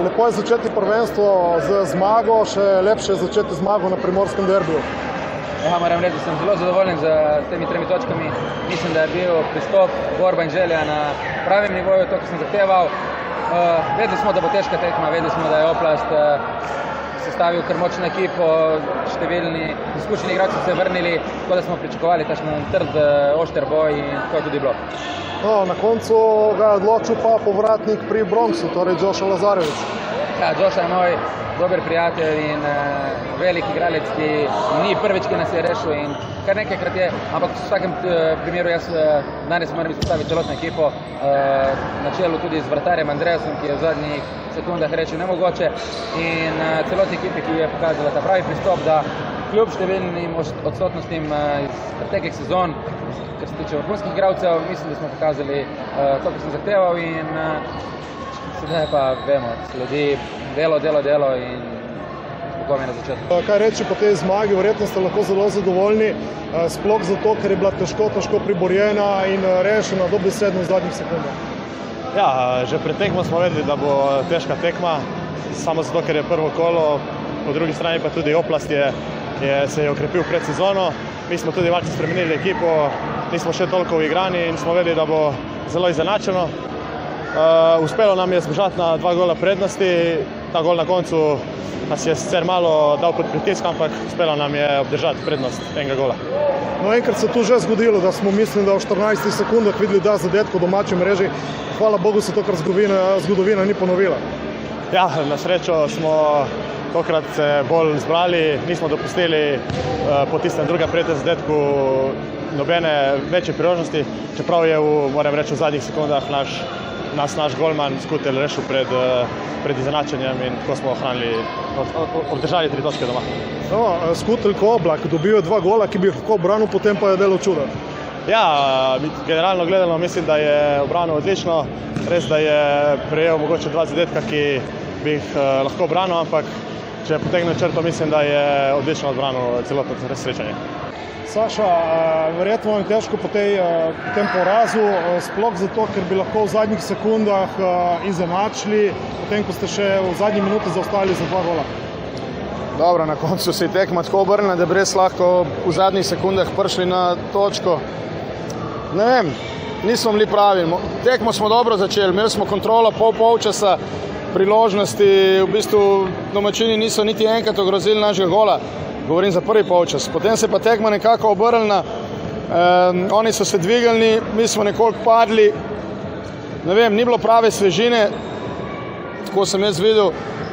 Lepo je začeti prvenstvo z zmago, še lepše je začeti zmago na primorskem derbiju. Ja, moram reči, da sem zelo zadovoljen z temi 3 točkami. Mislim, da je bil pristop, borba in želja na pravem nivoju, to, kar sem zahteval. Vedeli smo, da bo težka tekma, vedeli smo, da je Oplast sestavil kar močno ekipo, številni izkušeni igralci se vrnili, tako da smo pričakovali takšen trd, ošter boj in tako je tudi bilo. Na koncu ga je odločil pa povratnik pri Bronxu, torej Joša Lazarević. Ja, Joša je moj dober prijatelj in velik igralec, ki ni prvič, ki nas je rešil in kar nekajkrat je, ampak v vsakem primeru jaz danes moram izpostaviti celotno ekipo, na čelu tudi z vratarjem Andreasom, ki je v zadnjih sekundah rešil nemogoče in celotni ekipi, ki je pokazala ta pravi pristop, da kljub številnim odsotnostim iz preteklih sezon, kar se tiče vrhunskih igralcev, mislim, da smo pokazali to, kar sem zahteval in sedaj pa vemo, sledi delo in spokojno na začetku. Kaj reči po tej zmagi, verjetno ste lahko zelo zadovoljni, sploh zato, ker je bila težko priborjena in rešena dobesedno v zadnjih sekundah. Ja, že pred tekmo smo vedeli, da bo težka tekma, samo zato, ker je prvo kolo, po drugi strani pa tudi Oplast se je okrepil pred sezono. Mi smo tudi malce spremenili ekipo, nismo še toliko uigrani in smo vedeli, da bo zelo izenačeno. Uspelo nam je zbežati na 2 gola prednosti, ta gol na koncu nas je sicer malo dal pod pritisk, ampak uspelo nam je obdržati prednost enega gola. No, enkrat se tu že zgodilo, da smo mislim, da v 14 sekundah videli zadetek v domači mreži. Hvala Bogu se to, kar zgodovina ni ponovila. Ja, na srečo smo tokrat se bolj zbrali, nismo dopustili po tistem drugem prijetnem zadetku nobene večje priložnosti, čeprav je moram reči, v zadnjih sekundah naš golman Skutelj rešil pred izenačenjem in tako smo obdržali 3 točke doma. No, Skutelj ko Oblak dobil 2 gola, ki bi jih lahko obranil, potem pa je delo čuda. Ja, generalno gledano mislim, da je obranil odlično. Res, da je prejel mogoče 2 zadetka, ki bi jih lahko obranil, ampak če potegnem črto, mislim, da je odlično odbranil celotno srečanje. Saša, verjetno vam je težko po tem porazu, sploh zato, ker bi lahko v zadnjih sekundah izenačili, potem ko ste še v zadnji minuti zaostali za 2 gola. Dobro, na koncu se je tekma tako obrnila, da bi res lahko v zadnjih sekundah prišli na točko. Ne vem, nismo bili pravi. Tekmo smo dobro začeli, imeli smo kontrolo polčasa, priložnosti, v bistvu domačini niso niti enkrat ogrozili našega gola. Govorim za prvi polčas. Potem se pa tekma nekako obrnila, oni so se dvigali, mi smo nekoliko padli. Ne vem, ni bilo prave svežine, tako sem jaz videl,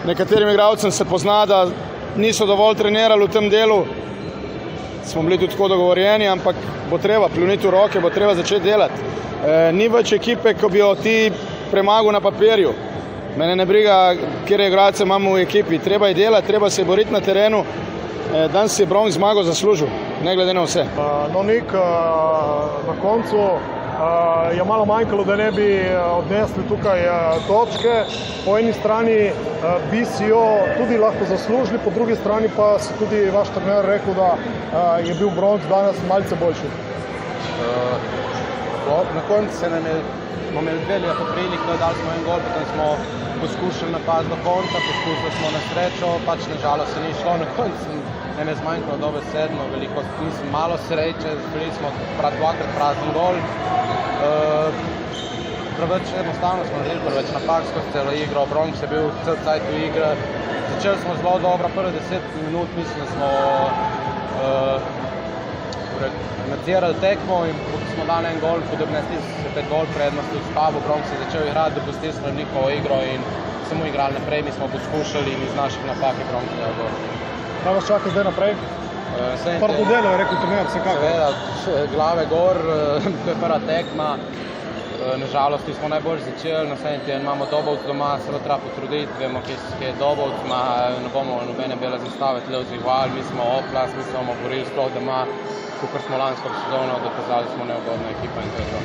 nekaterim igralcem se pozna, da niso dovolj trenirali v tem delu. Smo bili tudi tako dogovorjeni, ampak bo treba pljuniti v roke, bo treba začeti delati. Ni več ekipe, ko bi jo ti premagal na papirju. Mene ne briga, kjer igralce imamo v ekipi. Treba je delati, treba se boriti na terenu. Danes je Bronx zmago zaslužil, ne glede na vse. No, Nik, na koncu je malo manjkalo, da ne bi odnesli tukaj točke. Po eni strani bi si jo tudi lahko zaslužili, po drugi strani pa si tudi vaš trener rekel, da je bil Bronx danes malce boljši. Na koncu se nam je smo imeli 2 lepe prilike, dali smo en gol, potem smo poskušali napast do konca, poskušali smo na srečo, pač nažalost se ni šlo, na koncu nam je zmanjkalo dobesedno veliko, malo sreče, bili smo dvakrat prazen gol. Preveč enostavno smo naredili preveč napak skozi celo igro, Bronx je bil cel cajt v igre. Začeli smo zelo dobro, prve 10 minut mislim, da smo nadzirali tekmo in smo dali en gol, podobnosti se te gol prednosti v stavu, Bronx je začel igrati, dopustili smo njihovo igro in samo igrali naprej, mi smo poskušali in iz naših napak je Bronx dal gol. Kaj vas čaka zdaj naprej? Partudelo je rekel trener, vsekakor. Seveda, glave gor, to je prva tekma. Nažalost, smo najbolj začeli, naslednji teden imamo Dobovc doma, se bo treba potruditi, vemo, kje je Dobovc, ne bomo nobene bele zastave tle vzvihvali, mi smo Oplas, mi se bomo borili sploh doma, kakor smo lansko sezono dokazali, smo neugodna ekipa in to je to.